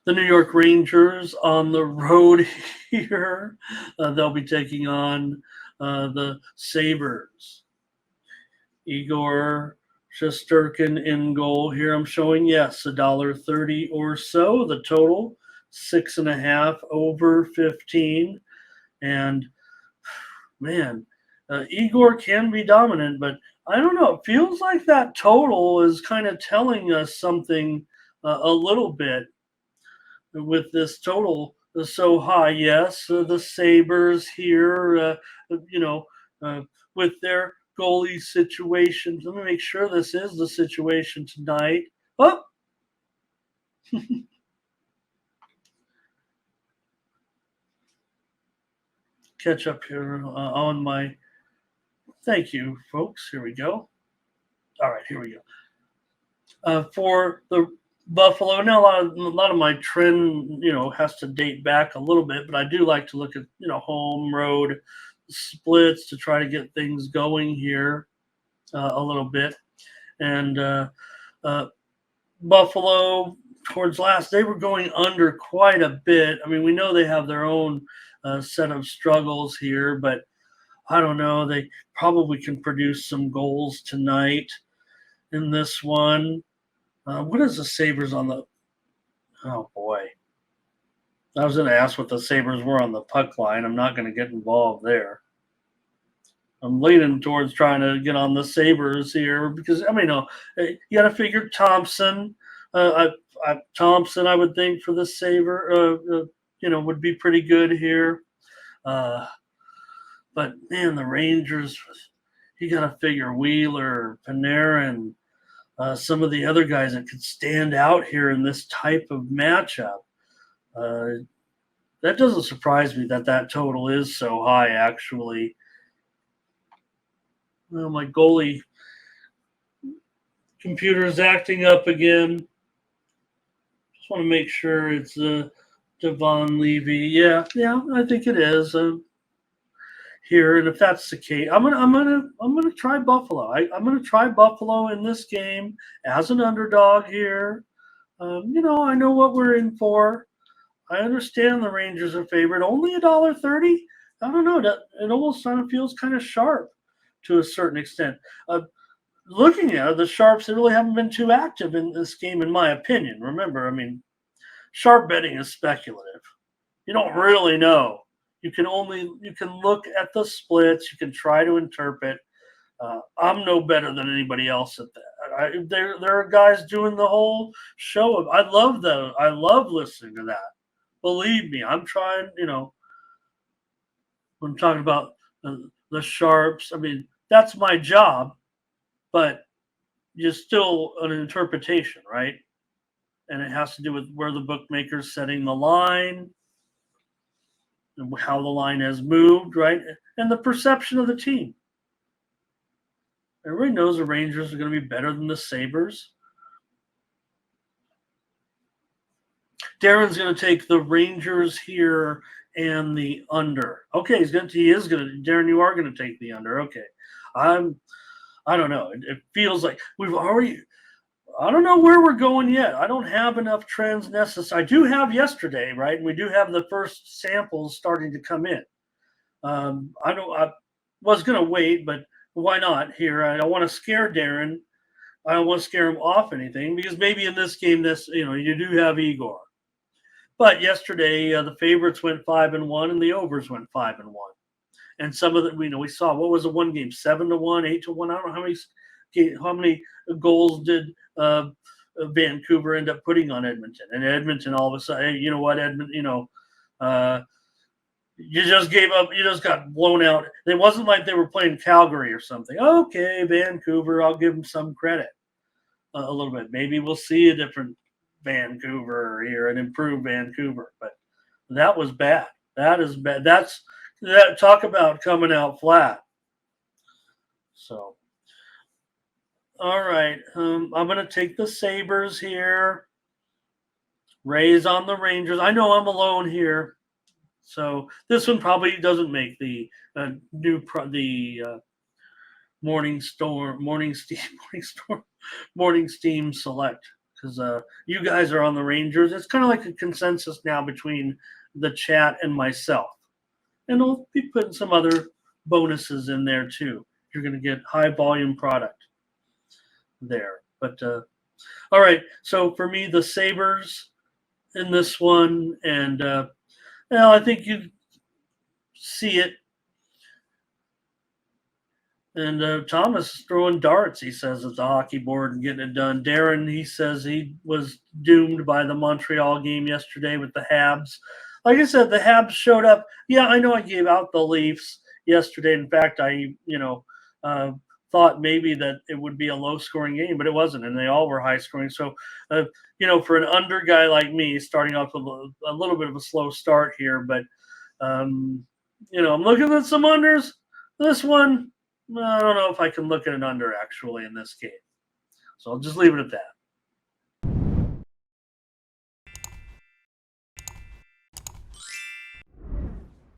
The New York Rangers on the road here. They'll be taking on the Sabres. Igor Shesterkin in goal here. I'm showing yes, $1.30 or so. The total 6.5 over 15. And man, Igor can be dominant, but I don't know. It feels like that total is kind of telling us something a little bit with this total so high. Yes, the Sabres here, you know, uh, with their goalie situation. Let me make sure this is the situation tonight. Oh, catch up here on my. Thank you, folks. Here we go. All right, here we go. For the Buffalo. Now, a lot of my trend, has to date back a little bit, but I do like to look at home road splits to try to get things going here a little bit. And uh, Buffalo towards last, they were going under quite a bit. I mean, we know they have their own set of struggles here, but I don't know. They probably can produce some goals tonight in this one. What is the Sabres on the? Oh boy, I was going to ask what the Sabres were on the puck line. I'm not going to get involved there. I'm leaning towards trying to get on the Sabres here because I mean, you got to figure Thompson. Thompson, I would think for the Sabre, would be pretty good here. Uh, but man, the Rangers, you got to figure Wheeler, Panarin, some of the other guys that could stand out here in this type of matchup. Uh, that doesn't surprise me that total is so high, actually. Well, my goalie computer is acting up again. Just want to make sure it's Devon Levy. Yeah, I think it is here. And if that's the case, I'm gonna try Buffalo. I'm gonna try Buffalo in this game as an underdog here. I know what we're in for. I understand the Rangers are favored. Only $1.30. I don't know. It almost kind of feels kind of sharp to a certain extent. Looking at it, the Sharps, they really haven't been too active in this game, in my opinion. Remember, I mean, sharp betting is speculative. You don't really know. You can look at the splits. You can try to interpret. I'm no better than anybody else at that. There are guys doing the whole show of. I love that. I love listening to that. Believe me, I'm trying. When I'm talking about the sharps. I mean, that's my job, but just still an interpretation, right? And it has to do with where the bookmaker's setting the line and how the line has moved, right? And the perception of the team. Everybody knows the Rangers are going to be better than the Sabres. Darren's going to take the Rangers here and the under. Okay, Darren, you are going to take the under. Okay. I don't know. It feels like we've already. I don't know where we're going yet. I don't have enough trends necessary. I do have yesterday, right? And we do have the first samples starting to come in. I was going to wait, but why not here? I don't want to scare Darren. I don't want to scare him off anything because maybe in this game, you do have Igor. But yesterday, the favorites went 5-1 and the overs went 5-1. And some of the we saw what was the one game 7-1, 8-1. I don't know how many goals did Vancouver end up putting on Edmonton. And Edmonton all of a sudden, hey, you know what, Edmonton, you just gave up. You just got blown out. It wasn't like they were playing Calgary or something. Okay, Vancouver, I'll give them some credit a little bit. Maybe we'll see a different Vancouver here, an improved Vancouver. But that was bad. That is bad. That talk about coming out flat. So, all right, I'm going to take the Sabres here. Rays on the Rangers. I know I'm alone here, so this one probably doesn't make the morning steam select because you guys are on the Rangers. It's kind of like a consensus now between the chat and myself. And we'll be putting some other bonuses in there too. You're going to get high volume product there. But all right, so for me, the Sabres in this one, and I think you see it. And Thomas is throwing darts, he says, at the hockey board and getting it done. Darren, he says he was doomed by the Montreal game yesterday with the Habs. Like I said, the Habs showed up. Yeah, I know I gave out the Leafs yesterday. In fact, I, thought maybe that it would be a low-scoring game, but it wasn't, and they all were high-scoring. So, for an under guy like me, starting off with a little bit of a slow start here, but, I'm looking at some unders. This one, I don't know if I can look at an under actually in this game. So I'll just leave it at that.